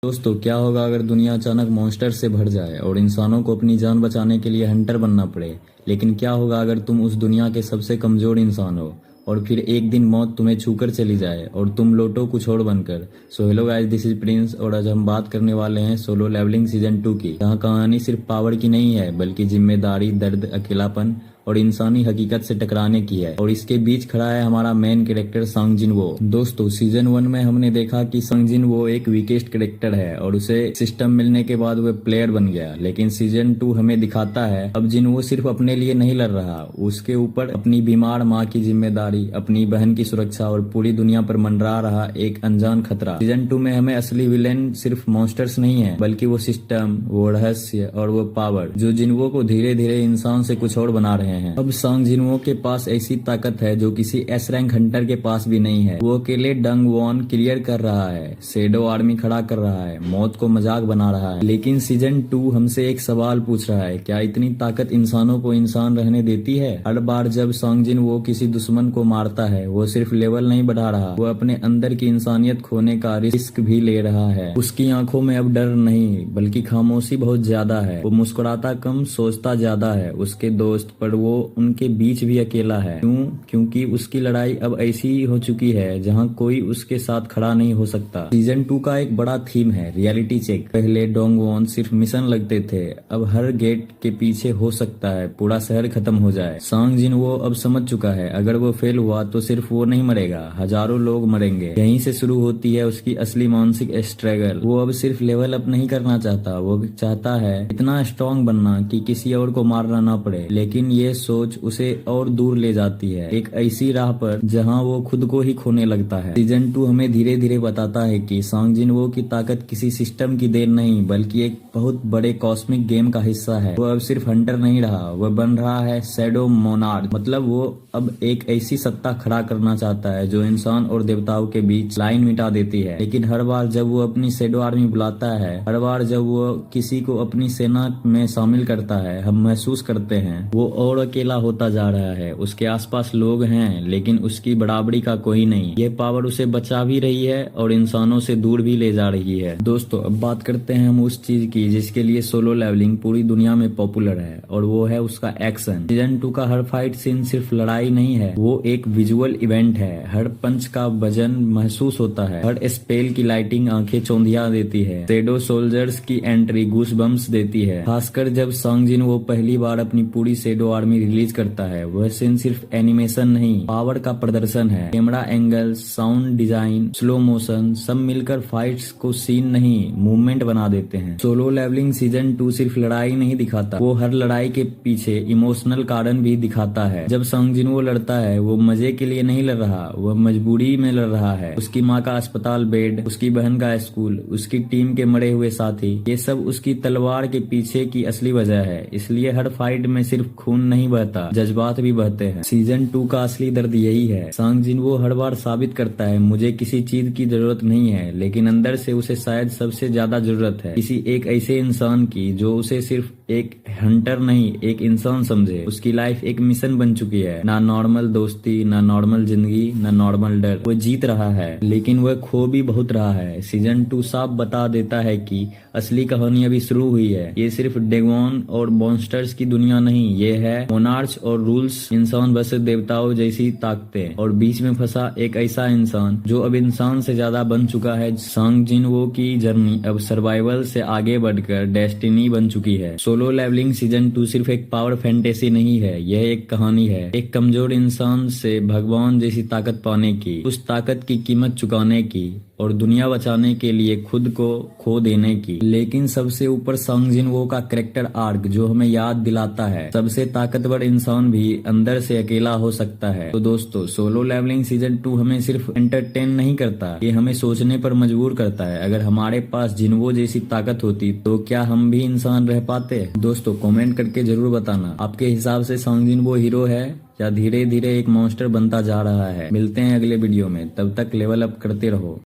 दोस्तों, क्या होगा अगर दुनिया अचानक मॉन्स्टर से भर जाए और इंसानों को अपनी जान बचाने के लिए हंटर बनना पड़े। लेकिन क्या होगा अगर तुम उस दुनिया के सबसे कमजोर इंसान हो और फिर एक दिन मौत तुम्हें छूकर चली जाए और तुम लौटो कुछ और बनकर। So hello guys, this is Prince और आज हम बात करने वाले हैं सोलो लेवलिंग सीजन 2 की, जहाँ कहानी सिर्फ पावर की नहीं है बल्कि जिम्मेदारी, दर्द, अकेलापन और इंसानी हकीकत से टकराने की है। और इसके बीच खड़ा है हमारा मेन कैरेक्टर सांग जिन वो। दोस्तों, सीजन 1 में हमने देखा कि सांग जिन वो एक वीकेस्ट कैरेक्टर है और उसे सिस्टम मिलने के बाद वह प्लेयर बन गया। लेकिन सीजन 2 हमें दिखाता है अब जिन वो सिर्फ अपने लिए नहीं लड़ रहा, उसके ऊपर अपनी बीमार माँ की जिम्मेदारी, अपनी बहन की सुरक्षा और पूरी दुनिया पर मंडरा रहा एक अनजान खतरा। सीजन 2 में हमें असली विलेन सिर्फ मॉन्स्टर्स नहीं है बल्कि वो सिस्टम, वो रहस्य और वो पावर जो जिनवो को धीरे धीरे इंसान से कुछ और बना रहे हैं। अब सांग जिनवो के पास ऐसी ताकत है जो किसी एस रैंक हंटर के पास भी नहीं है। वो अकेले डंग वॉन क्लियर कर रहा है, शेडो आर्मी खड़ा कर रहा है, मौत को मजाक बना रहा है। लेकिन सीजन 2 हमसे एक सवाल पूछ रहा है, क्या इतनी ताकत इंसानों को इंसान रहने देती है? हर बार जब सांग जिनवो किसी दुश्मन को मारता है, वो सिर्फ लेवल नहीं बढ़ा रहा, वो अपने अंदर की इंसानियत खोने का रिस्क भी ले रहा है। उसकी आंखों में अब डर नहीं बल्कि खामोशी बहुत ज्यादा है। वो मुस्कुराता कम, सोचता ज्यादा है। उसके दोस्त पर वो उनके बीच भी अकेला है। क्यों? क्योंकि उसकी लड़ाई अब ऐसी हो चुकी है जहां कोई उसके साथ खड़ा नहीं हो सकता। सीजन 2 का एक बड़ा थीम है रियलिटी चेक। पहले डोंगवॉन सिर्फ मिशन लगते थे, अब हर गेट के पीछे हो सकता है पूरा शहर खत्म हो जाए। सांग जिन वो अब समझ चुका है, अगर वो फेल हुआ तो सिर्फ वो नहीं मरेगा, हजारों लोग मरेंगे। यहीं से शुरू होती है उसकी असली मानसिक स्ट्रगल। वो अब सिर्फ लेवल अप नहीं करना चाहता, वो चाहता है इतना स्ट्रांग बनना कि किसी और को मारना ना पड़े। लेकिन ये सोच उसे और दूर ले जाती है, एक ऐसी राह पर जहां वो खुद को ही खोने लगता है। सीजन 2 हमें धीरे धीरे बताता है कि सांग जिन वो की ताकत किसी सिस्टम की देन नहीं बल्कि एक बहुत बड़े कॉस्मिक गेम का हिस्सा है। वो अब सिर्फ हंटर नहीं रहा, वह बन रहा है शैडो मोनार्क। मतलब वो अब एक ऐसी सत्ता खड़ा करना चाहता है जो इंसान और देवताओं के बीच लाइन मिटा देती है। लेकिन हर बार जब वो अपनी शैडो आर्मी बुलाता है, हर बार जब वो किसी को अपनी सेना में शामिल करता है, हम महसूस करते हैं वो और अकेला होता जा रहा है। उसके आसपास लोग हैं लेकिन उसकी बराबरी का कोई नहीं। ये पावर उसे बचा भी रही है और इंसानों से दूर भी ले जा रही है। दोस्तों, अब बात करते हैं हम उस चीज की जिसके लिए सोलो लेवलिंग पूरी दुनिया में पॉपुलर है, और वो है उसका एक्शन। सीजन 2 का हर फाइट सीन सिर्फ लड़ाई नहीं है, वो एक विजुअल इवेंट है। हर पंच का वजन महसूस होता है, हर स्पेल की लाइटिंग आंखें चौंधिया देती है, शैडो सोल्जर्स की एंट्री गूस बम्स देती है। खासकर जब सांग जिन वो पहली बार अपनी पूरी शैडो आर्मी रिलीज करता है। वह सीन सिर्फ एनिमेशन नहीं, पावर का प्रदर्शन है। Camera angle, sound design, slow motion सब मिलकर फाइट्स को सीन नहीं, मूवमेंट बना देते हैं। सोलो लेवलिंग सीजन 2 सिर्फ लड़ाई नहीं दिखाता, वो हर लड़ाई के पीछे इमोशनल कारण भी दिखाता है। जब सांग जिन वो लड़ता है, वो मजे के लिए नहीं लड़ रहा, वह मजबूरी में लड़ रहा है। उसकी माँ का अस्पताल बेड, उसकी बहन का स्कूल, उसकी टीम के मरे हुए साथी, ये सब उसकी तलवार के पीछे की असली वजह है। इसलिए हर फाइट में सिर्फ खून नहीं बहता, जज्बात भी बहते हैं। सीजन 2 का असली दर्द यही है। सांग जिन वो हर बार साबित करता है, मुझे किसी चीज की जरूरत नहीं है, लेकिन अंदर से उसे शायद सबसे ज्यादा जरूरत है किसी एक ऐसे इंसान की जो उसे सिर्फ एक हंटर नहीं, एक इंसान समझे। उसकी लाइफ एक मिशन बन चुकी है, ना नॉर्मल दोस्ती, ना नॉर्मल जिंदगी, ना नॉर्मल डर। वो जीत रहा है लेकिन वह खो भी बहुत रहा है। सीजन 2 साफ बता देता है कि असली कहानी अभी शुरू हुई है। ये सिर्फ डेगोन और मॉन्स्टर्स की दुनिया नहीं, ये है मोनार्च और रूल्स, इंसान बस देवताओं जैसी ताकतें, और बीच में फंसा एक ऐसा इंसान जो अब इंसान से ज्यादा बन चुका है। सांग जिन वो की जर्नी अब सर्वाइवल से आगे बढ़कर डेस्टिनी बन चुकी है। सोलो लेवलिंग सीजन 2 सिर्फ एक पावर फैंटेसी नहीं है, यह एक कहानी है, एक कमजोर इंसान से भगवान जैसी ताकत पाने की, उस ताकत की कीमत चुकाने की और दुनिया बचाने के लिए खुद को खो देने की। लेकिन सबसे ऊपर सांग जिन वो का कैरेक्टर आर्क जो हमें याद दिलाता है सबसे ताकतवर इंसान भी अंदर से अकेला हो सकता है। तो दोस्तों, सोलो लेवलिंग सीजन 2 हमें सिर्फ एंटरटेन नहीं करता, ये हमें सोचने पर मजबूर करता है। अगर हमारे पास जिनवो जैसी ताकत होती तो क्या हम भी इंसान रह पाते? दोस्तों, कमेंट करके जरूर बताना, आपके हिसाब से सांग जिन वो हीरो है या धीरे धीरे एक मॉन्स्टर बनता जा रहा है। मिलते हैं अगले वीडियो में, तब तक लेवल अप करते रहो।